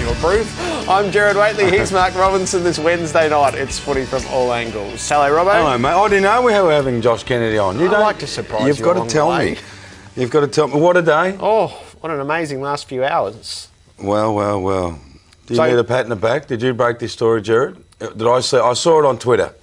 to approve. I'm Jared Waitley, he's Mark Robinson. This Wednesday night, it's footy from all angles. Hello, Robbo. Hello, mate. I didn't know we were having Josh Kennedy on. I'd like to surprise you. You've got to tell me. You've got to tell me. What a day. Oh, what an amazing last few hours. Well. Do you need a pat in the back? Did you break this story, Jared? Did I see? I saw it on Twitter.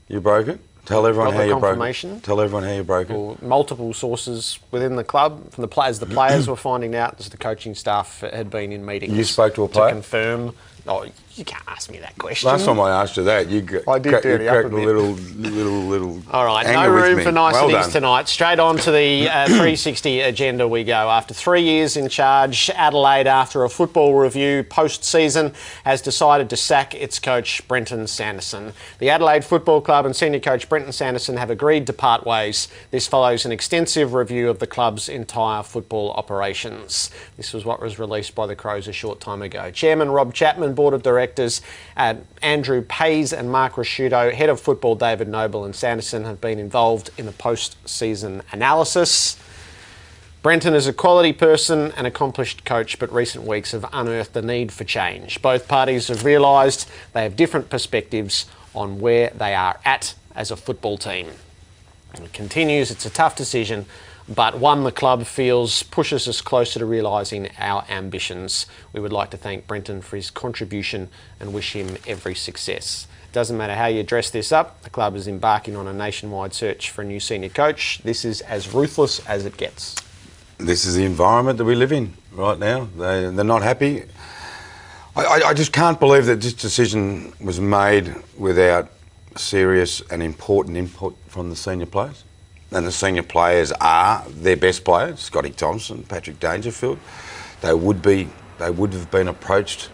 You broke it? Tell everyone how you broke it. Tell everyone how you broke it. Well, multiple sources within the club, from the players. The players were finding out as the coaching staff had been in meetings. You spoke to a player? To confirm. Oh, you can't ask me that question. Last time I asked you that, you cracked a little. All right, no room for niceties tonight. Straight on to the 360 agenda we go. After 3 years in charge, Adelaide, after a football review post-season, has decided to sack its coach, Brenton Sanderson. The Adelaide Football Club and senior coach Brenton Sanderson have agreed to part ways. This follows an extensive review of the club's entire football operations. This was what was released by the Crows a short time ago. Chairman Rob Chapman, Board of Directors Andrew Pays and Mark Rasciuto, Head of Football David Noble and Sanderson have been involved in the post-season analysis. Brenton is a quality person and accomplished coach, but recent weeks have unearthed the need for change. Both parties have realised they have different perspectives on where they are at as a football team. And it continues, it's a tough decision, but one the club feels pushes us closer to realising our ambitions. We would like to thank Brenton for his contribution and wish him every success. Doesn't matter how you dress this up, the club is embarking on a nationwide search for a new senior coach. This is as ruthless as it gets. This is the environment that we live in right now. They're not happy. I just can't believe that this decision was made without serious and important input from the senior players. And the senior players are their best players, Scotty Thompson, Patrick Dangerfield. They would have been approached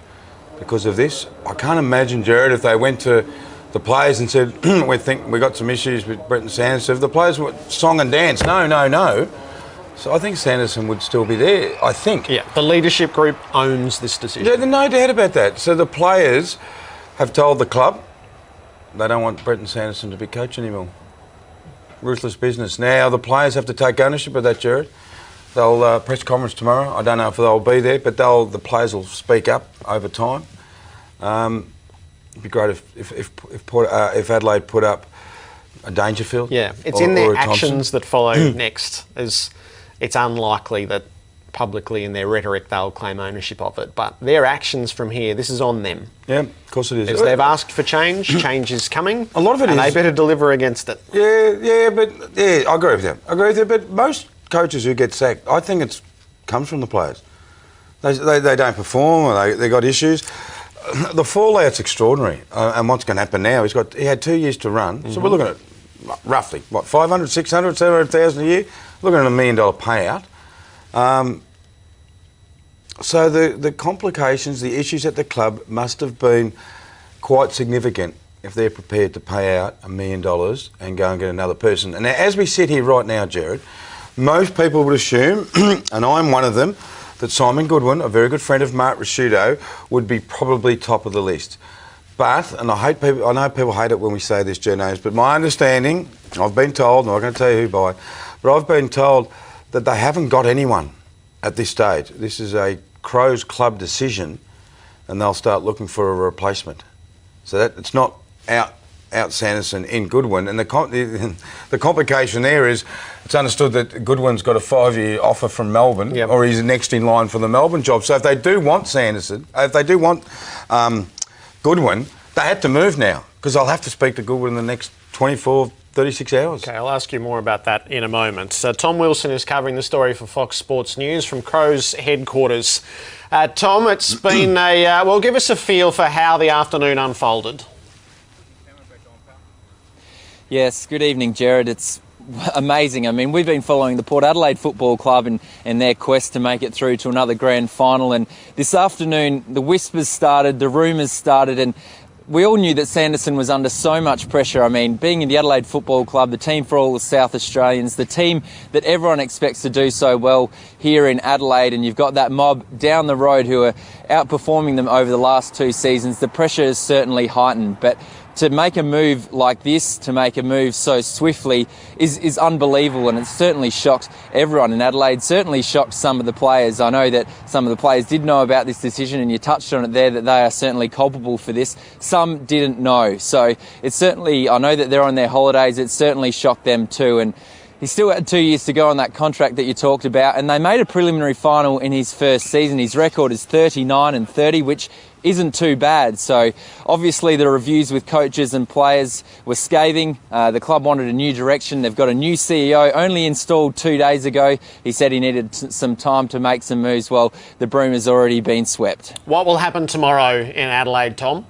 because of this. I can't imagine, Jared, if they went to the players and said, we think we got some issues with Brenton Sanderson. If the players were song and dance, no. So I think Sanderson would still be there, I think. Yeah, the leadership group owns this decision. Yeah, there's no doubt about that. So the players have told the club they don't want Brenton Sanderson to be coach anymore. Ruthless business. Now the players have to take ownership of that, Jared. They'll press conference tomorrow. I don't know if they'll be there, but the players will speak up over time. It'd be great if Adelaide put up a Dangerfield. Yeah, it's in their actions that follow next. It's unlikely that publicly in their rhetoric they'll claim ownership of it, but their actions from here, this is on them. Yeah, of course it is. As they've asked for change, change is coming. A lot of it and is. they better deliver against it. Yeah, I agree with you. But most coaches who get sacked, I think it comes from the players. They don't perform, or they got issues. The fallout's extraordinary. And what's going to happen now? He had 2 years to run, so we're looking at roughly, 500, 600, 700,000 a year? Looking at $1 million payout. So the complications, the issues at the club must have been quite significant if they're prepared to pay out $1 million and go and get another person. And as we sit here right now, Jared, most people would assume, and I'm one of them, that Simon Goodwin, a very good friend of Mark Rasciuto, would be probably top of the list. But, and I know people hate it when we say this, James, but my understanding, I've been told, I'm not going to tell you who by, but I've been told that they haven't got anyone at this stage. This is a Crows club decision, and they'll start looking for a replacement. So that it's not out Sanderson in Goodwin, and the complication there is it's understood that Goodwin's got a 5-year offer from Melbourne, or he's next in line for the Melbourne job. So if they do want Sanderson, if they do want Goodwin, they had to move now because they'll have to speak to Goodwin in the next 24, 36 hours. Okay, I'll ask you more about that in a moment. So Tom Wilson is covering the story for Fox Sports News from Crows headquarters. Tom, it's been well, give us a feel for how the afternoon unfolded. Yes, good evening, Jared. It's amazing. I mean, we've been following the Port Adelaide Football Club and their quest to make it through to another grand final. And this afternoon, the whispers started, the rumours started, and we all knew that Sanderson was under so much pressure. I mean, being in the Adelaide Football Club, the team for all the South Australians, the team that everyone expects to do so well here in Adelaide, and you've got that mob down the road who are outperforming them over the last 2 seasons, the pressure is certainly heightened. But to make a move like this, to make a move so swiftly, is unbelievable, and it certainly shocked everyone in Adelaide, certainly shocked some of the players. I know that some of the players did know about this decision, and you touched on it there, that they are certainly culpable for this. Some didn't know. So it's certainly, I know that they're on their holidays, it certainly shocked them too. And he's still had 2 years to go on that contract that you talked about, and they made a preliminary final in his first season. His record is 39-30, which isn't too bad. So obviously the reviews with coaches and players were scathing. The club wanted a new direction. They've got a new CEO, only installed 2 days ago. He said he needed some time to make some moves. Well, the broom has already been swept. What will happen tomorrow in Adelaide, Tom?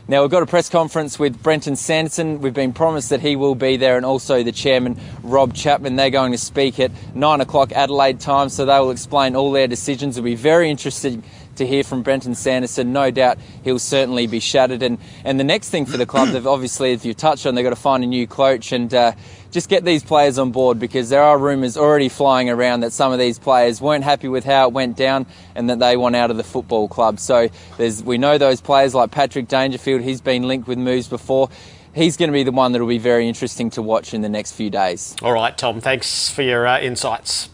Now, we've got a press conference with Brenton Sanderson. We've been promised that he will be there, and also the chairman, Rob Chapman. They're going to speak at 9 o'clock Adelaide time, so they will explain all their decisions. It'll be very interesting to hear from Brenton Sanderson. No doubt he'll certainly be shattered. And the next thing for the club, they've obviously, as you touched on, they've got to find a new coach and just get these players on board, because there are rumours already flying around that some of these players weren't happy with how it went down and that they want out of the football club. So we know those players like Patrick Dangerfield, he's been linked with moves before. He's going to be the one that will be very interesting to watch in the next few days. All right, Tom, thanks for your insights.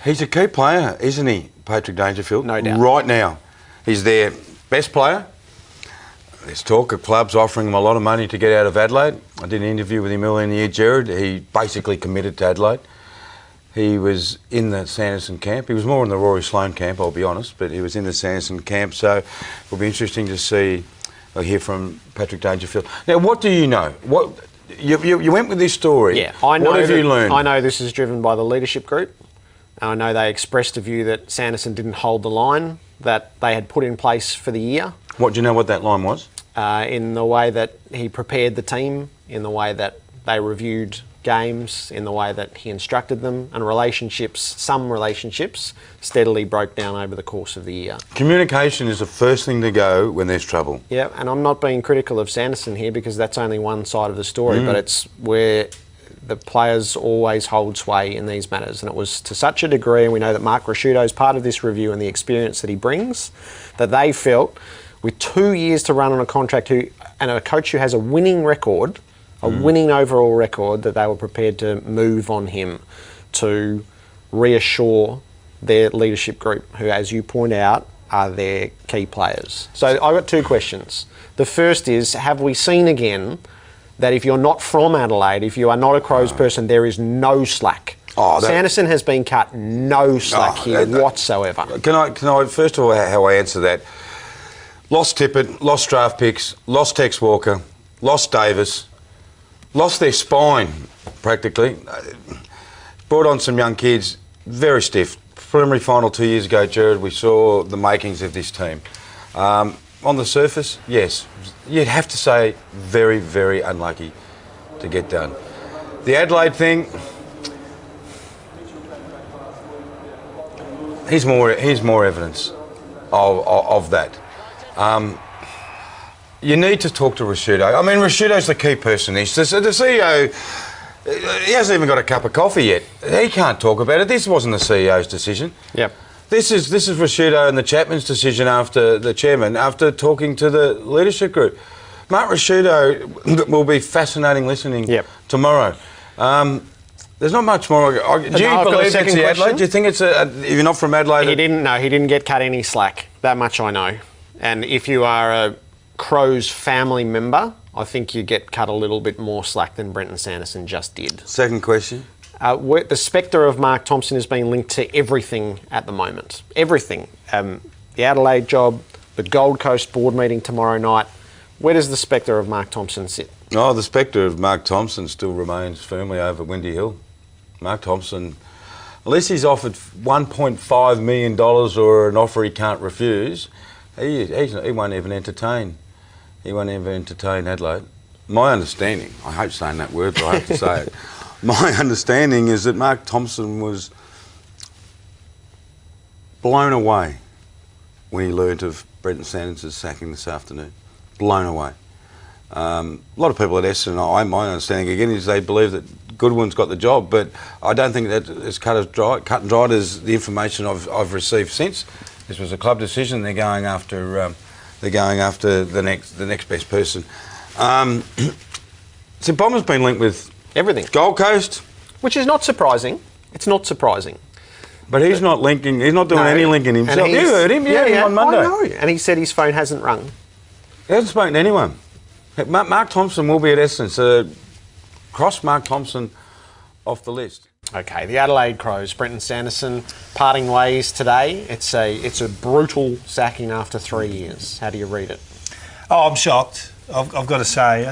He's a key player, isn't he, Patrick Dangerfield? No doubt. Right now, he's their best player. There's talk of clubs offering him a lot of money to get out of Adelaide. I did an interview with him earlier in the year, Jared. He basically committed to Adelaide. He was in the Sanderson camp. He was more in the Rory Sloane camp, I'll be honest, but he was in the Sanderson camp, so it'll be interesting to see or hear from Patrick Dangerfield. Now, what do you know? What you went with this story. Yeah, I know. What have you learned? I know this is driven by the leadership group. I know they expressed a view that Sanderson didn't hold the line that they had put in place for the year. What do you know what that line was? In the way that he prepared the team, in the way that they reviewed games, in the way that he instructed them, and some relationships steadily broke down over the course of the year. Communication is the first thing to go when there's trouble. Yeah, and I'm not being critical of Sanderson here, because that's only one side of the story, but it's where the players always hold sway in these matters, and it was to such a degree, and we know that Mark Rasciuto is part of this review and the experience that he brings, that they felt with 2 years to run on a contract and a coach who has a winning record, a winning overall record, that they were prepared to move on him to reassure their leadership group, who, as you point out, are their key players. So I've got two questions. The first is, have we seen again that if you're not from Adelaide, if you are not a Crows person, there is no slack? Sanderson has been cut no slack here whatsoever. Can I first of all, how I answer that? Lost Tippett, lost draft picks, lost Tex Walker, lost Davis, lost their spine, practically. Brought on some young kids, very stiff. Preliminary final 2 years ago, Jared, we saw the makings of this team. On the surface, yes, you'd have to say very, very unlucky to get done. The Adelaide thing, here's more evidence of that. You need to talk to Rasciuto. I mean, Rasciuto's the key person. The CEO, he hasn't even got a cup of coffee yet. He can't talk about it. This wasn't the CEO's decision. Yep. This is Rasciuto and the Chapman's decision after the chairman, after talking to the leadership group. Mark Rasciuto will be fascinating listening tomorrow. There's not much more. Do you believe it's the Adelaide? Do you think it's if you're not from Adelaide? He didn't get cut any slack. That much I know. And if you are a Crows family member, I think you get cut a little bit more slack than Brenton Sanderson just did. Second question. The spectre of Mark Thompson has been linked to everything at the moment. Everything. The Adelaide job, the Gold Coast board meeting tomorrow night. Where does the spectre of Mark Thompson sit? Oh, the spectre of Mark Thompson still remains firmly over Windy Hill. Mark Thompson, unless he's offered $1.5 million or an offer he can't refuse, he won't even entertain. He won't even entertain Adelaide. My understanding, I hate saying that word, but I have to say it. My understanding is that Mark Thompson was blown away when he learnt of Brenton Sanderson's sacking this afternoon. Blown away. A lot of people at Essendon, my understanding again is they believe that Goodwin's got the job, but I don't think that is cut and dried as the information I've received since. This was a club decision. They're going after they're going after the next best person. So Bomber's been linked with everything. Gold Coast, which is not surprising. It's not surprising. But he's not linking. He's not doing any linking himself. You heard him, on Monday. I know. And he said his phone hasn't rung. He hasn't spoken to anyone. Mark Thompson will be at Essendon. Cross Mark Thompson off the list. Okay, the Adelaide Crows, Brenton Sanderson, parting ways today. It's a brutal sacking after 3 years. How do you read it? Oh, I'm shocked. I've got to say,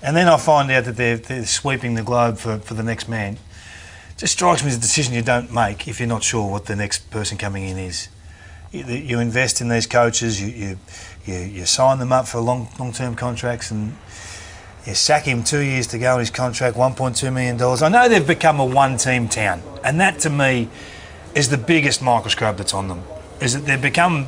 and then I find out that they're sweeping the globe for the next man. It just strikes me as a decision you don't make if you're not sure what the next person coming in is. You invest in these coaches, you sign them up for long-term contracts, and you sack him 2 years to go on his contract, $1.2 million. I know they've become a one-team town, and that to me is the biggest microscope that's on them, is that they've become,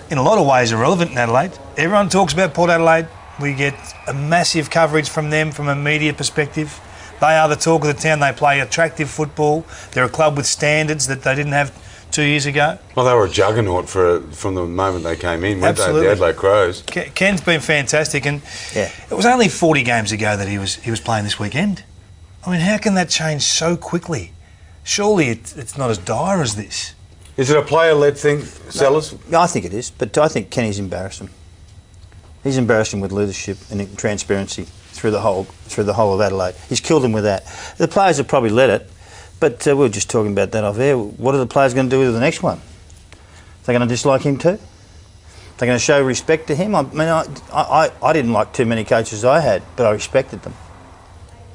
in a lot of ways, irrelevant in Adelaide. Everyone talks about Port Adelaide. We get a massive coverage from them from a media perspective. They are the talk of the town. They play attractive football. They're a club with standards that they didn't have 2 years ago. Well, they were a juggernaut from the moment they came in, weren't they? The Adelaide Crows. Ken's been fantastic, and it was only 40 games ago that he was playing this weekend. I mean, how can that change so quickly? Surely it's not as dire as this. Is it a player-led thing, Sellers? No, I think it is, but I think Kenny's embarrassed him. He's embarrassed him with leadership and transparency through the whole of Adelaide. He's killed him with that. The players have probably let it, but we were just talking about that off air. What are the players going to do with the next one? They're going to dislike him too? They're going to show respect to him? I mean, I didn't like too many coaches I had, but I respected them.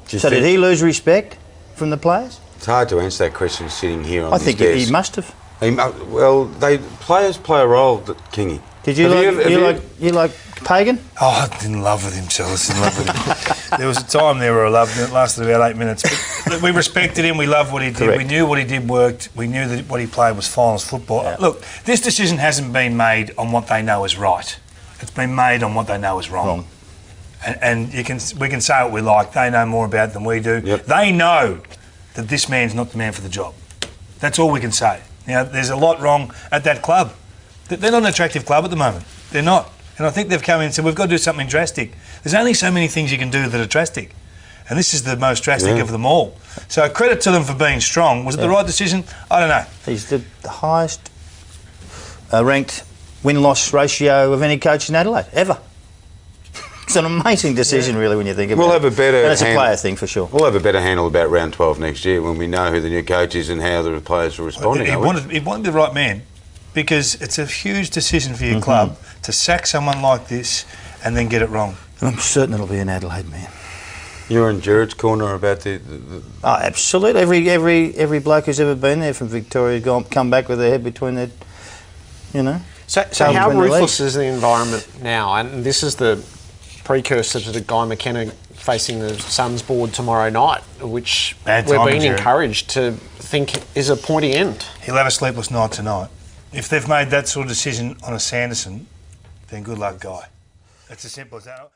So did he lose respect from the players? It's hard to answer that question sitting here on this desk. I think he must have. Players play a role, Kingy. Did you like Pagan? Oh, I didn't love with him, Sellers. Didn't love with him. There was a time there where I loved him. It lasted about 8 minutes. But we respected him. We loved what he did. Correct. We knew what he did worked. We knew that what he played was finals football. Yeah. Look, this decision hasn't been made on what they know is right. It's been made on what they know is wrong. And we can say what we like. They know more about it than we do. Yep. They know that this man's not the man for the job. That's all we can say. Now, there's a lot wrong at that club. They're not an attractive club at the moment. They're not. And I think they've come in and said, we've got to do something drastic. There's only so many things you can do that are drastic. And this is the most drastic of them all. So credit to them for being strong. Was it the right decision? I don't know. He's the highest ranked win-loss ratio of any coach in Adelaide, ever. It's an amazing decision, really, when you think about it. We'll have a better... And it's a player thing, for sure. We'll have a better handle about round 12 next year when we know who the new coach is and how the players are responding. He wanted the right man, because it's a huge decision for your club to sack someone like this and then get it wrong. And I'm certain it'll be an Adelaide man. You're in Jared's corner about the... Oh, absolutely. Every bloke who's ever been there from Victoria has come back with their head between their, So how ruthless is the environment now? And this is the precursor to the Guy McKenna facing the Suns board tomorrow night, which we're being encouraged to think is a pointy end. He'll have a sleepless night tonight. If they've made that sort of decision on a Sanderson, then good luck, Guy. It's as simple as that.